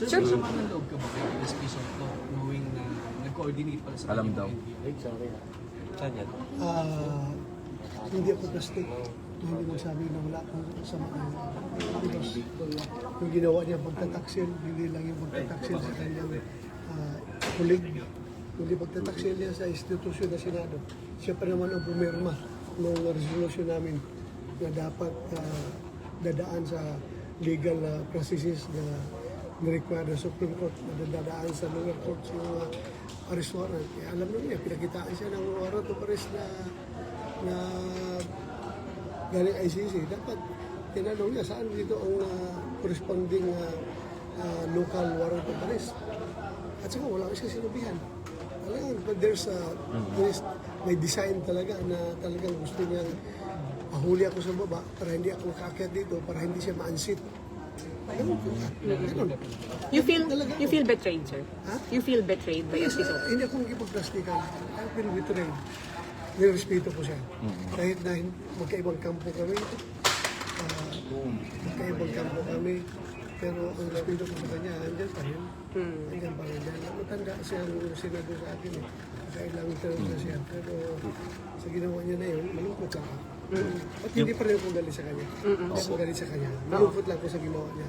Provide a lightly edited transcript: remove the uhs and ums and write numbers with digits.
Sir, masama ng loob ka ba kay SP Soto knowing na nag-coordinate pala sa Alam daw. Saan yan? Hindi ako plastic. Hindi magsabi na wala akong samaan. Because yung ginawa niya pagtataksil, hindi lang yung pagtataksil sa kanyang kulig. Hindi pagtataksil niya sa institusyon na Senado. Siya pa naman ang pumirma ng resolution namin na dapat dadaan sa legal processes na nirequire ng Supreme Court na dadaan sa lower courts yung arrest warrant. Alam naman niya, pinakitaan siya ng warrant of arrest na galing ICC. Dapat tinanong niya saan dito ang corresponding local warrant of arrest. At saka wala siya sinabihan. Talagang may design talaga na talagang gusto niya mahuli ako sa baba para hindi ako makaakyat dito, para hindi siya ma-unseat. You feel betrayed, sir? Ha? You feel betrayed by SP Soto? Hindi ako magkipagplastikan. I feel betrayed. Nirespeto ko siya. Kahit na magkaibang kampo kami, pero ang respeto ko sa kanya, andyan pa rin. Andyan pa rin. Matanda siya ang sinado sa akin eh. Kailang term na siya. Pero sa ginawa niya na yun, malungkot lang ako. At hindi pa rin ako galit sa kanya. Hindi ako galit sa kanya. Malungkot lang ako sa ginawa niya.